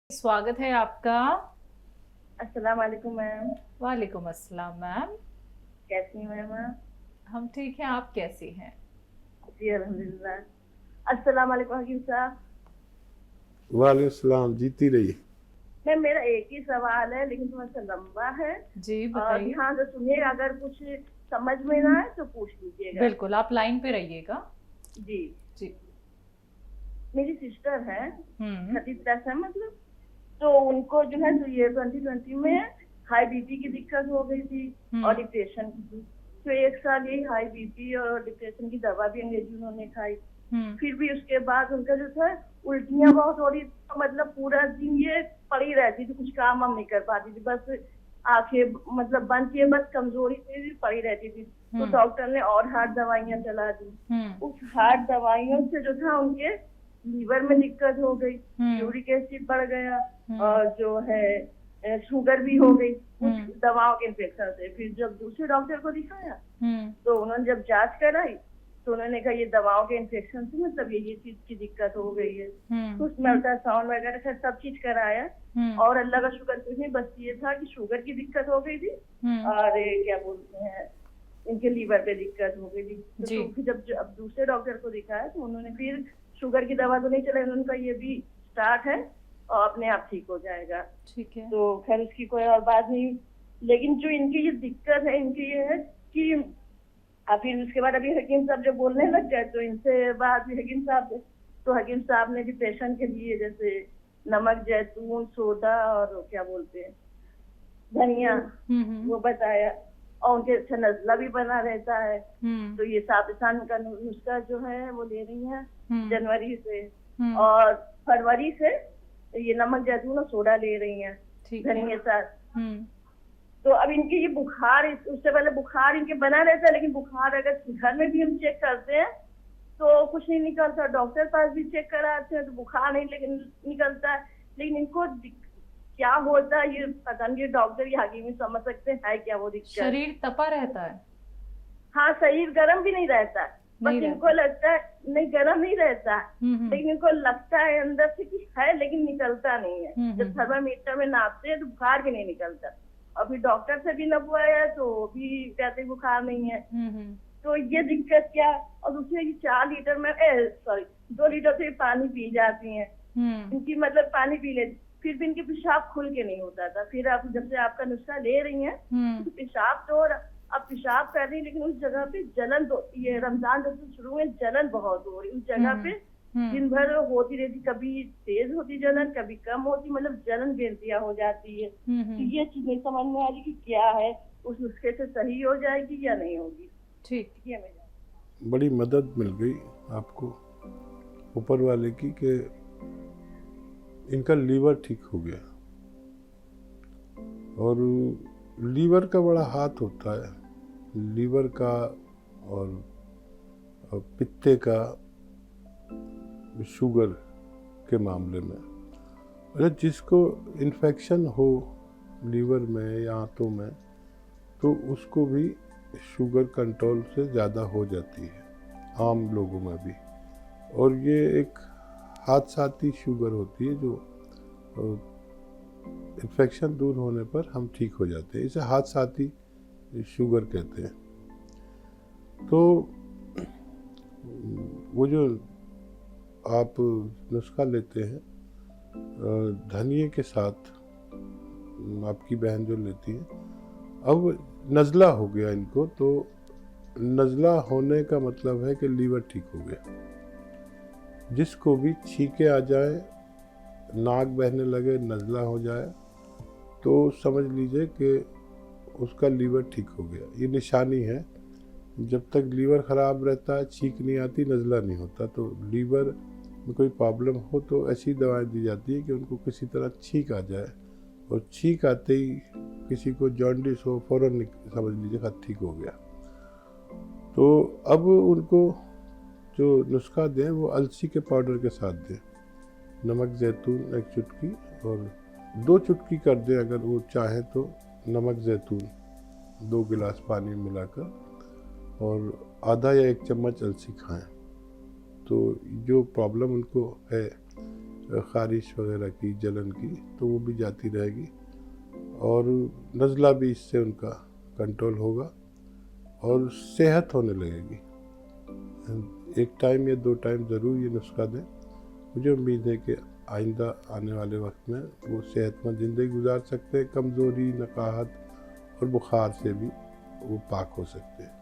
स्वागत है आपका। अस्सलाम वालेकुम मैम। वालेकुम अस्सलाम मैम। कैसी हैं मैम आप? हम ठीक हैं, आप कैसी हैं? जी अल्हम्दुलिल्लाह। अस्सलाम वालेकुम हकीम साहब। वालेकुम सलाम। जीती रही। मैम मेरा एक ही सवाल है लेकिन थोड़ा सा लंबा है। जी बताइए। ध्यान से सुनिएगा, अगर कुछ समझ में ना आए तो पूछ लीजिएगा। बिल्कुल, आप लाइन पे रहिएगा। जी। जी। मेरी सिस्टर है, हम्म। 30+ है मतलब। तो उनको जो है तो ये 2020 में हाई बीपी की दिक्कत हो गई थी और हम्म। डिप्रेशन की थी। तो 1 साल यही हाई बीपी और डिप्रेशन की दवा भी अंग्रेजी उन्होंने खाई। हम्म। फिर भी उसके बाद उनका जो था उल्टियां बहुत हो रही, तो मतलब पूरा दिन ये पड़ी रहती थी, कुछ काम हम नहीं कर पाती थी, बस आंखें मतलब बंद किए, बस कमजोरी से भी पड़ी रहती थी। तो हम्म। डॉक्टर ने और हार्ड दवाइयां चला दी। हम्म। उस हार्ड दवाइयों से जो था उनके लीवर में दिक्कत हो गई, हम्म। यूरिक एसिड बढ़ गया हम्म। और जो है शुगर भी हो गई कुछ हम्म। दवाओं के इन्फेक्शन से। फिर जब दूसरे डॉक्टर को दिखाया हम्म। तो उन्होंने जब जांच कराई तो उन्होंने कहा ये दवाओं के इन्फेक्शन से मतलब ये चीज की दिक्कत हो गई है। तो उसमें अल्ट्रासाउंड वगैरह से सब चीज कराया और अल्लाह का शुक्र कुछ नहीं, बस ये था कि शुगर की दिक्कत हो गई थी और क्या बोलते हैं इनके लीवर पे दिक्कत हो गई थी। तो फिर जब दूसरे डॉक्टर को दिखाया तो उन्होंने फिर शुगर की दवा तो नहीं चलाई, उन्होंने कहा ये भी स्टार्ट है और अपने आप ठीक हो जाएगा। ठीक है। तो खैर उसकी कोई और बात नहीं, लेकिन जो इनकी ये दिक्कत है इनकी ये है कि फिर उसके बाद अभी हकीम साहब जब बोलने लग गए तो इनसे बात हुई हकीम साहब ने डिप्रेशन के लिए जैसे नमक, जैतून, सोडा और क्या बोलते हैं धनिया वो बताया और उनके अच्छा नजला भी बना रहता है। तो ये साबुदाना का नुस्खा जो है वो ले रही हैं जनवरी से और फरवरी से ये नमक, जैतून और सोडा ले रही हैं धनिया के साथ। तो अब इनके ये बुखार, उससे पहले बुखार इनके बना रहता है, लेकिन बुखार अगर घर में भी हम चेक करते हैं तो कुछ नहीं निकलता, डॉक्टर पास भी चेक कराते हैं तो बुखार नहीं लेकिन निकलता है। लेकिन इनको क्या होता है ये पता नहीं, डॉक्टर या हकीम ही समझ सकते हैं क्या वो दिक्कत। शरीर तपा रहता है? हाँ, शरीर गर्म भी नहीं रहता, बस इनको लगता है नहीं गर्म नहीं रहता, लेकिन इनको लगता है अंदर से कि है लेकिन निकलता नहीं है। जब थर्मामीटर में नापते हैं तो बुखार भी नहीं निकलता। अभी डॉक्टर से भी नपवाया तो भी कहते बुखार नहीं है। तो ये दिक्कत क्या, और दूसरे 4 लीटर में 2 लीटर से पानी पी जाती हैं इनकी, मतलब पानी पी ले फिर भी इनके पेशाब खुल के नहीं होता था। फिर आप जब से आपका नुस्खा ले रही हैं तो पेशाब तो अब पेशाब कर रही, लेकिन उस जगह पे जलन, ये रमजान जब से शुरू हुए जलन बहुत हो रही उस जगह पे, दिन भर होती रहती, कभी तेज होती जलन कभी कम होती, मतलब जलन बेंतिया हो जाती है। तो ये चीज नहीं समझ में आ रही कि क्या है, उस नुस्खे से सही हो जाएगी या नहीं होगी। ठीक है। बड़ी मदद मिल गई आपको ऊपर वाले की कि इनका लीवर ठीक हो गया। और लीवर का बड़ा हाथ होता है, लीवर का और पित्ते का शुगर के मामले में। अगर जिसको इन्फेक्शन हो लीवर में या आंतों में तो उसको भी शुगर कंट्रोल से ज़्यादा हो जाती है आम लोगों में भी। और ये एक हादसाती शुगर होती है जो इन्फेक्शन दूर होने पर हम ठीक हो जाते हैं, इसे हादसाती शुगर कहते हैं। तो वो जो आप नुस्खा लेते हैं धनिए के साथ, आपकी बहन जो लेती है, अब नज़ला हो गया इनको, तो नज़ला होने का मतलब है कि लीवर ठीक हो गया। जिसको भी छींके आ जाए, नाक बहने लगे, नज़ला हो जाए तो समझ लीजिए कि उसका लीवर ठीक हो गया। ये निशानी है। जब तक लीवर ख़राब रहता है, छींक नहीं आती, नज़ला नहीं होता, तो लीवर में कोई प्रॉब्लम हो तो ऐसी दवाएं दी जाती है कि उनको किसी तरह छींक आ जाए, और छींक आते ही किसी को जॉन्डिस हो फ़ौरन समझ लीजिए खत ठीक हो गया। तो अब उनको जो नुस्खा दें वो अलसी के पाउडर के साथ दें, नमक जैतून 1 चुटकी और 2 चुटकी कर दें अगर वो चाहें तो नमक जैतून 2 गिलास पानी मिलाकर, और आधा या 1 चम्मच अलसी खाएं। तो जो प्रॉब्लम उनको है ख़ारिश वगैरह की, जलन की, तो वो भी जाती रहेगी और नज़ला भी इससे उनका कंट्रोल होगा और सेहत होने लगेगी। 1 टाइम या 2 टाइम ज़रूर ये नुस्खा दें। मुझे उम्मीद है कि आइंदा आने वाले वक्त में वो सेहतमंद ज़िंदगी गुजार सकते हैं, कमज़ोरी, नकाहत और बुखार से भी वो पाक हो सकते हैं।